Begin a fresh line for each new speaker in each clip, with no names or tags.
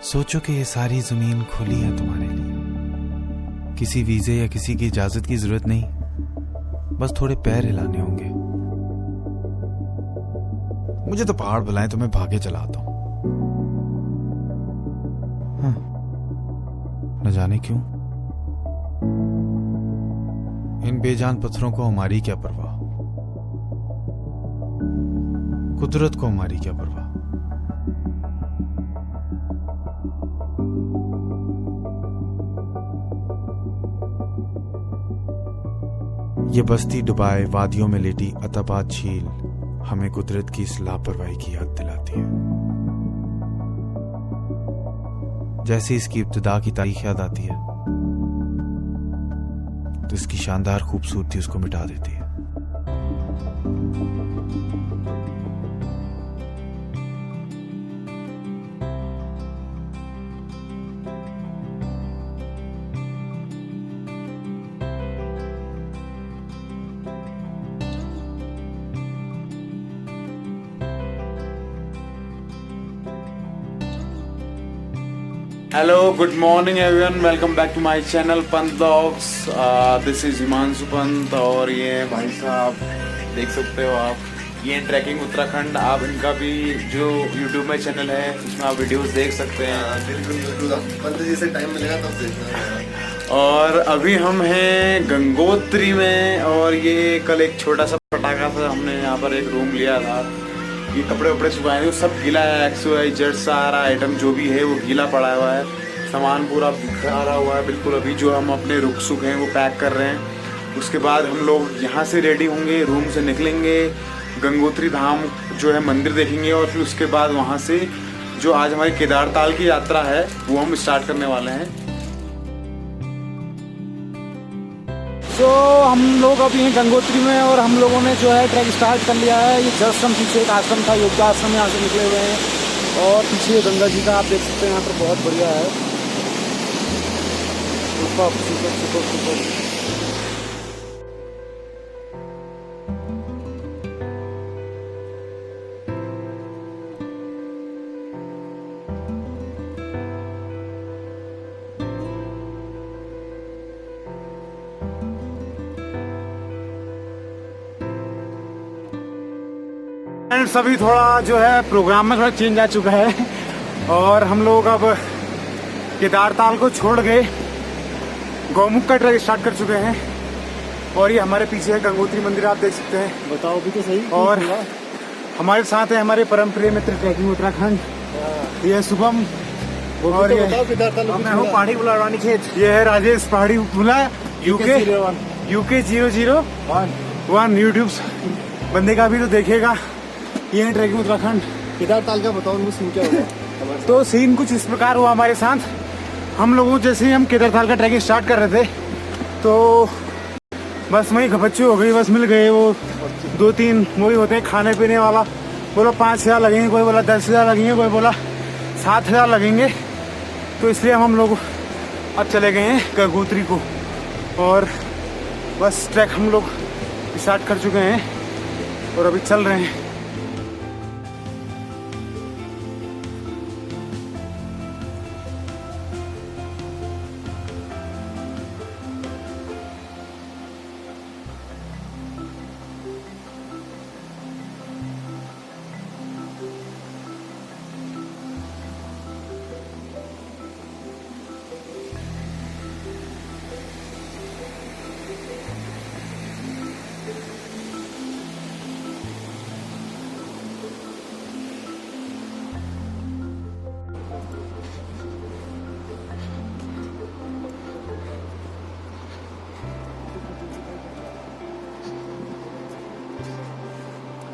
सोचो कि ये सारी जमीन खुली है तुम्हारे लिए। किसी वीजे या किसी की इजाजत की जरूरत नहीं, बस थोड़े पैर हिलाने होंगे। मुझे तो पहाड़ बुलाएं तो मैं भागे चला आता हूं। हाँ, न जाने क्यों इन बेजान पत्थरों को हमारी क्या परवाह, कुदरत को हमारी क्या परवाह। ये बस्ती डुबाए वादियों में लेटी अताबाद झील हमें कुदरत की इस लापरवाही की याद दिलाती है। जैसे इसकी इब्तिदा की तारीख याद आती है तो इसकी शानदार खूबसूरती उसको मिटा देती है।
Hello, good morning everyone, welcome back to my channel Pant blogs. This is Himanshu Pant और ये भाई साहब देख सकते हो आप, ये ट्रैकिंग उत्तराखंड। आप इनका भी जो यूट्यूब में चैनल है उसमें आप वीडियोस देख सकते हैं।
बिल्कुल, पंत जी से टाइम मिलेगा तब देखना।
और अभी हम हैं गंगोत्री में और ये कल एक छोटा सा पटाखा था, हमने यहाँ पर एक रूम लिया था। ये कपड़े वपड़े सुखाए थे, सब गीला है। XYZ सारा आइटम जो भी है वो गीला पड़ा हुआ है, सामान पूरा बिखरा हुआ है बिल्कुल। अभी जो हम अपने रुक सुख हैं वो पैक कर रहे हैं। उसके बाद हम लोग यहाँ से रेडी होंगे, रूम से निकलेंगे, गंगोत्री धाम जो है मंदिर देखेंगे और फिर उसके बाद वहाँ से जो आज हमारी केदारताल की यात्रा है वो हम स्टार्ट करने वाले हैं। तो हम लोग अभी हैं गंगोत्री में और हम लोगों ने जो है ट्रैक स्टार्ट कर लिया है। ये जस्ट हम पीछे एक आश्रम था, योगा आश्रम, यहाँ से निकले हुए हैं और पीछे गंगा जी का आप देख सकते हैं, यहाँ पर बहुत बढ़िया है। Super super super super. सभी थोड़ा जो है प्रोग्राम में थोड़ा चेंज आ चुका है और हम लोग अब केदारताल को छोड़ के गौमुख का ट्रैक स्टार्ट कर चुके हैं और ये हमारे पीछे है गंगोत्री मंदिर, आप देख सकते हैं।
बताओ भी तो सही।
और हमारे साथ है हमारे परम प्रिय मित्र ट्रैकिंग उत्तराखंड, ये शुभम और ये मैं हूँ पहाड़ी बुला रानी खेत। ये है राजेश पहाड़ी बुला UK 001 यूट्यूब बंदे का भी तो देखेगा। ये है ट्रैकिंग उत्तराखंड।
केदारताल का बताओ उनको सीन क्या हुआ?
तो सीन कुछ इस प्रकार हुआ हमारे साथ। हम लोगों जैसे ही हम केदारताल का ट्रैकिंग स्टार्ट कर रहे थे तो बस वहीं घपच्चू हो गई, बस मिल गए वो 2-3 वही होते हैं खाने पीने वाला। बोला 5,000 लगेंगे, कोई बोला 10,000 लगेंगे, कोई बोला 7,000 लगेंगे। तो इसलिए हम लोग अब चले गए हैं गंगोत्री को और बस ट्रैक हम लोग स्टार्ट कर चुके हैं और अभी चल रहे हैं।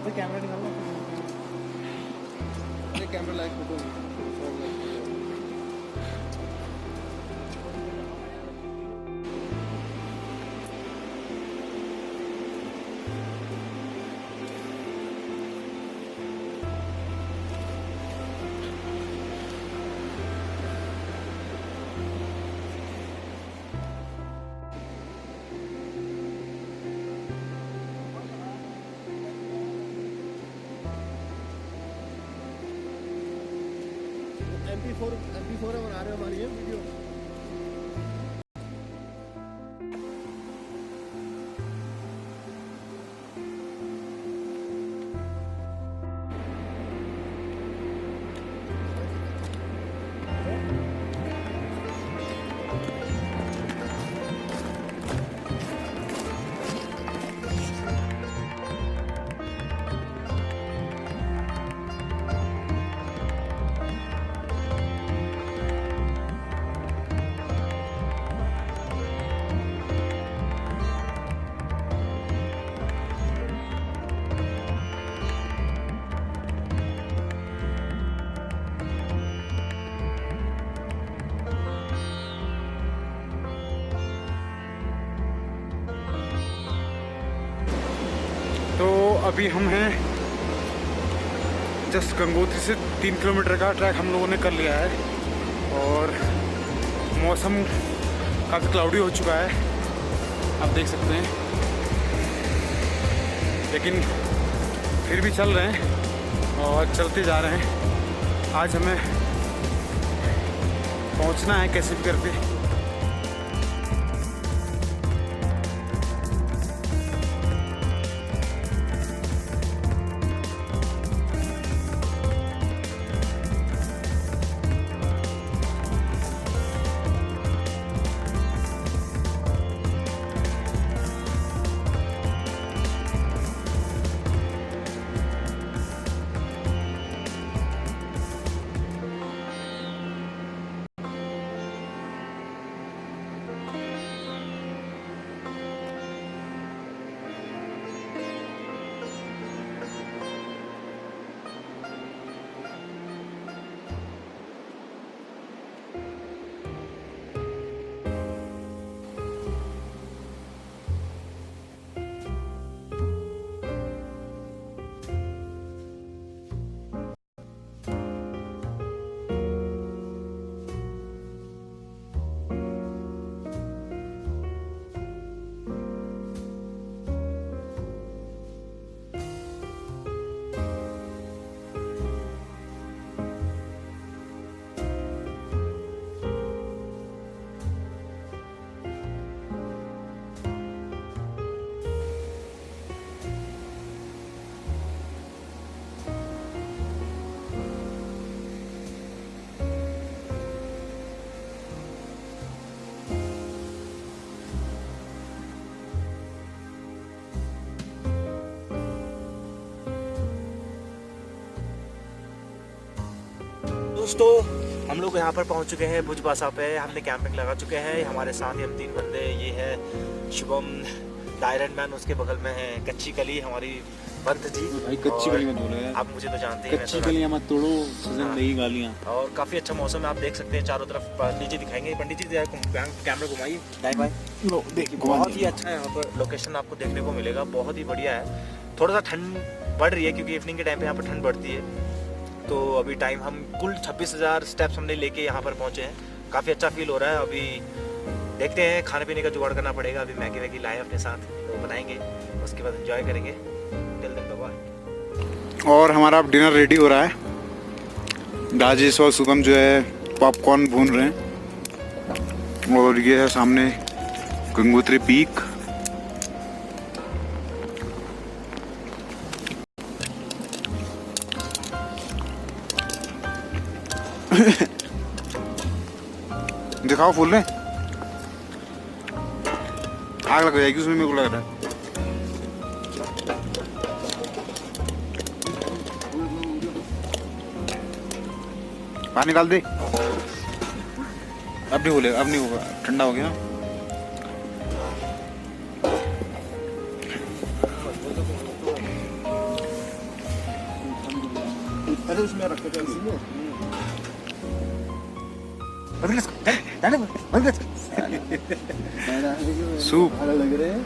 कैमरा निकालना, कैमरा लाइव फोटो।
MP4 बना रहे हो हमारी ये वीडियो।
तो अभी हम हैं जस्ट गंगोत्री से 3 किलोमीटर का ट्रैक हम लोगों ने कर लिया है और मौसम काफ़ी क्लाउडी हो चुका है, आप देख सकते हैं, लेकिन फिर भी चल रहे हैं और चलते जा रहे हैं। आज हमें पहुंचना है कैसे भी करके।
दोस्तों हम लोग यहाँ पर पहुँच चुके हैं भुजबासा पे। हमने कैंपिंग लगा चुके हैं। हमारे साथ ही हम 3 बंदे, ये है शुभम द आयरन मैन, उसके बगल में है कच्ची कली हमारी पंत जी।
भाई कच्ची कली मत बोलो यार,
आप मुझे तो जानते हैं,
कच्ची कलियां मत तोड़ो, सजन दही गालियां।
और काफ़ी अच्छा मौसम है, आप देख सकते हैं चारों तरफ। नीचे दिखाएंगे पंडित जी, कैमरा घुमाइए। बहुत ही अच्छा है यहाँ पर लोकेशन, आपको देखने को मिलेगा, बहुत ही बढ़िया है। थोड़ा सा ठंड बढ़ रही है क्योंकि इवनिंग के टाइम पे यहाँ पर ठंड बढ़ती है। तो अभी टाइम हम कुल 26,000 स्टेप्स हमने लेके यहाँ पर पहुँचे हैं। काफ़ी अच्छा फील हो रहा है। अभी देखते हैं, खाने पीने का जुगाड़ करना पड़ेगा। अभी मैगी वैगी लाए अपने साथ, तो बनाएंगे, उसके बाद एंजॉय करेंगे। Till then bye.
और हमारा अब डिनर रेडी हो रहा है। राजेश और शुभम जो है पॉपकॉर्न भून रहे हैं और ये है सामने गंगोत्री पीक। दिखाओ फूल में आग लग जाएगी उसमें, मेरे को लग रहा है। पानी डाल दे। अब नहीं बोलेगा, अब नहीं होगा, ठंडा हो गया ना।
अरे उसमें रख के चल
सूप
लग रहे हैं।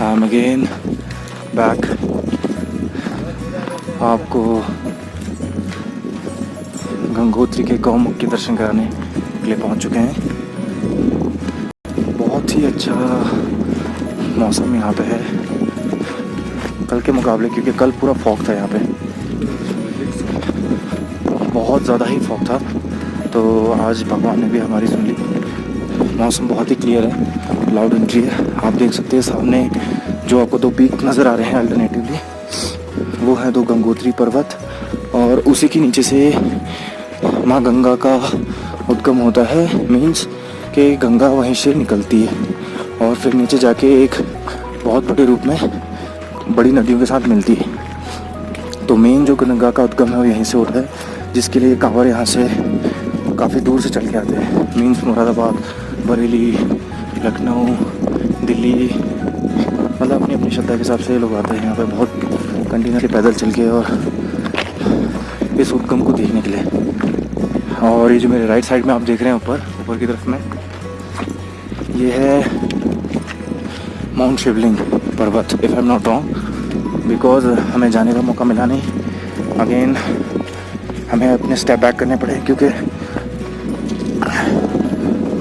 I'm again back. आपको गंगोत्री के गौमुख के दर्शन कराने के लिए पहुंच चुके हैं। बहुत ही अच्छा मौसम यहाँ पे है कल के मुकाबले, क्योंकि कल पूरा फॉग था यहाँ पे, बहुत ज़्यादा ही फॉग था। तो आज भगवान ने भी हमारी सुन ली। मौसम बहुत ही क्लियर है, क्लाउड एंट्री है। आप देख सकते हैं सामने जो आपको दो पीक नज़र आ रहे हैं अल्टरनेटिवली, वो है दो गंगोत्री पर्वत, और उसी के नीचे से माँ गंगा का उद्गम होता है। मीन्स कि गंगा वहीं से निकलती है और फिर नीचे जाके एक बहुत बड़े रूप में बड़ी नदियों के साथ मिलती है। तो मेन जो गंगा का उद्गम है वो यहीं से होता है, जिसके लिए कांवड़ यहाँ से काफ़ी दूर से चल के आते हैं। मीन्स मुरादाबाद, बरेली, लखनऊ, दिल्ली, मतलब अपनी अपनी श्रद्धा के हिसाब से लोग आते हैं यहाँ पे बहुत कंटिन्यूसली पैदल चल के और इस उद्गम को देखने के लिए। और ये जो मेरे राइट साइड में आप देख रहे हैं ऊपर की तरफ में, ये है माउंट शिवलिंग पर्वत, if I am not wrong, because हमें जाने का मौका मिला नहीं। अगेन हमें अपने स्टेप बैक करने पड़े, क्योंकि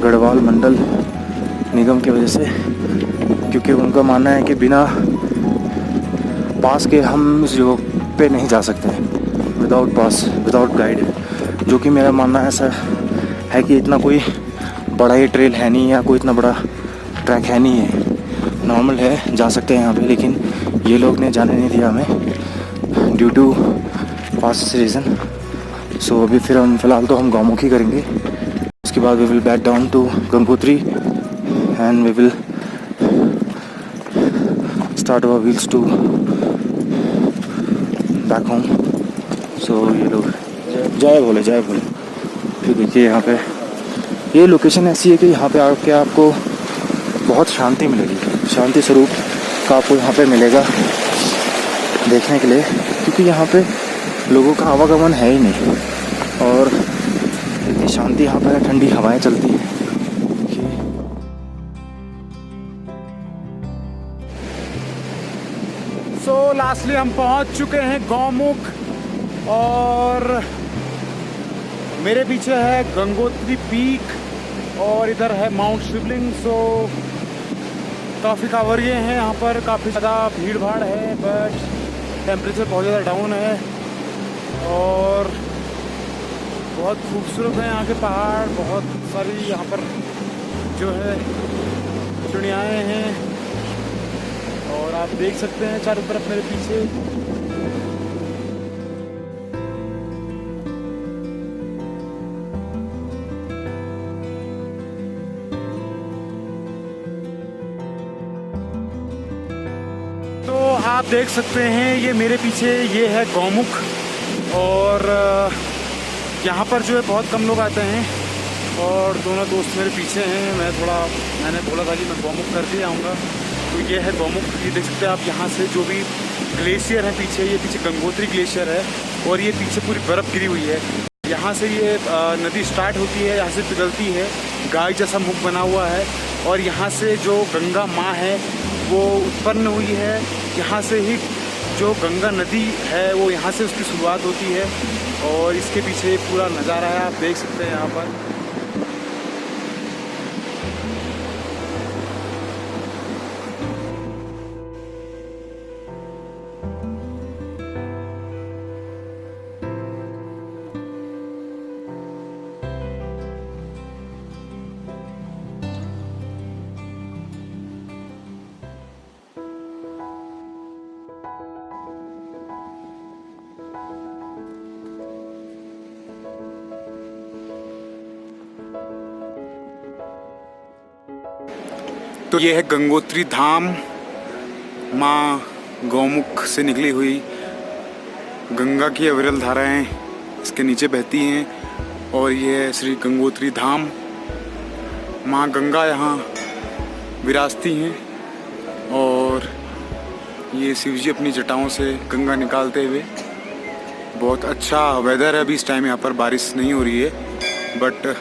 गढ़वाल मंडल निगम की वजह से, क्योंकि उनका मानना है कि बिना पास के हम इस जगह पे नहीं जा सकते हैं, विदाउट पास, विदाउट गाइड। जो कि मेरा मानना ऐसा है कि इतना कोई बड़ा ही ट्रेल है नहीं, या कोई इतना बड़ा ट्रैक है नहीं है, नॉर्मल है, जा सकते हैं यहाँ पे। लेकिन ये लोग ने जाने नहीं दिया हमें ड्यू टू पास रीज़न। सो अभी फिर हम फ़िलहाल तो हम गौमुख ही करेंगे, उसके बाद we will back down to Gangotri and we will start our wheels to back home. So ये लोग जय भोले जय भोले। फिर देखिए यहाँ पे ये लोकेशन ऐसी है कि यहाँ पे आके आपको बहुत शांति मिलेगी, शांति स्वरूप का आपको यहाँ पे मिलेगा देखने के लिए, क्योंकि यहाँ पे लोगों का आवागमन है ही नहीं और इतनी शांति यहाँ पर है, ठंडी हवाएं चलती हैं।
सो लास्टली हम पहुंच चुके हैं गौमुख, और मेरे पीछे है गंगोत्री पीक और इधर है माउंट शिवलिंग। सो काफ़ी कांवरिये हैं यहाँ पर, काफ़ी ज़्यादा भीड़ भाड़ है, बट टेम्परेचर बहुत ज़्यादा डाउन है और बहुत खूबसूरत है यहाँ के पहाड़। बहुत सारी यहाँ पर जो है चिड़ियाएँ हैं, और आप देख सकते हैं चारों तरफ मेरे पीछे। तो आप देख सकते हैं ये मेरे पीछे ये है गौमुख, और यहाँ पर जो है बहुत कम लोग आते हैं, और दोनों दोस्त मेरे पीछे हैं। मैंने बोला था कि मैं गौमुख करके आऊँगा, तो ये है गौमुख। ये देख सकते हैं आप यहाँ से जो भी ग्लेशियर है पीछे, ये पीछे गंगोत्री ग्लेशियर है, और ये पीछे पूरी बर्फ़ गिरी हुई है। यहाँ से ये नदी स्टार्ट होती है, यहाँ से पिघलती है, गाय जैसा मुख बना हुआ है, और यहाँ से जो गंगा माँ है वो उत्पन्न हुई है। यहाँ से ही जो गंगा नदी है वो यहाँ से उसकी शुरुआत होती है, और इसके पीछे पूरा नज़ारा है, आप देख सकते हैं यहाँ पर। तो ये है गंगोत्री धाम, माँ गौमुख से निकली हुई गंगा की अविरल धाराएं इसके नीचे बहती हैं, और ये है श्री गंगोत्री धाम। माँ गंगा यहाँ विराजती हैं, और ये शिव जी अपनी जटाओं से गंगा निकालते हुए। बहुत अच्छा वेदर है अभी इस टाइम, यहाँ पर बारिश नहीं हो रही है, बट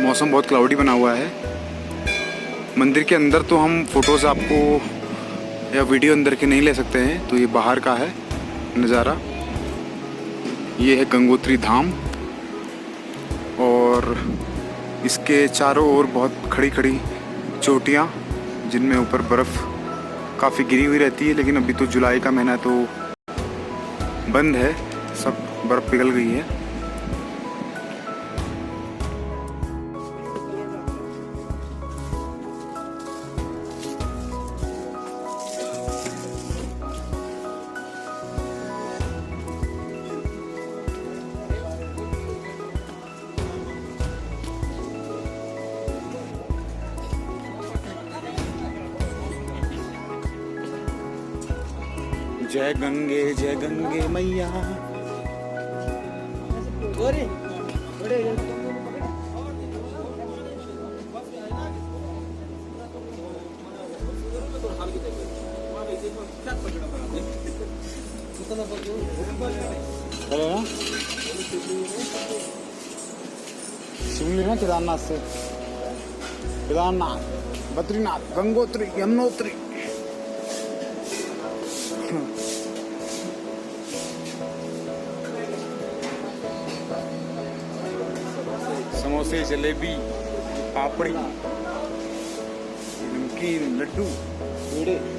मौसम बहुत क्लाउडी बना हुआ है। मंदिर के अंदर तो हम फोटोज़ आपको या वीडियो अंदर के नहीं ले सकते हैं, तो ये बाहर का है नज़ारा। ये है गंगोत्री धाम और इसके चारों ओर बहुत खड़ी खड़ी चोटियाँ जिनमें ऊपर बर्फ़ काफ़ी गिरी हुई रहती है, लेकिन अभी तो जुलाई का महीना तो बंद है, सब बर्फ़ पिघल गई है। जय गंगे मैया। शिमली ना केदारनाथ से, केदारनाथ, बद्रीनाथ, गंगोत्री, यमुनोत्री। समोसे, जलेबी, पापड़ी, नमकीन, लड्डू, पेड़े।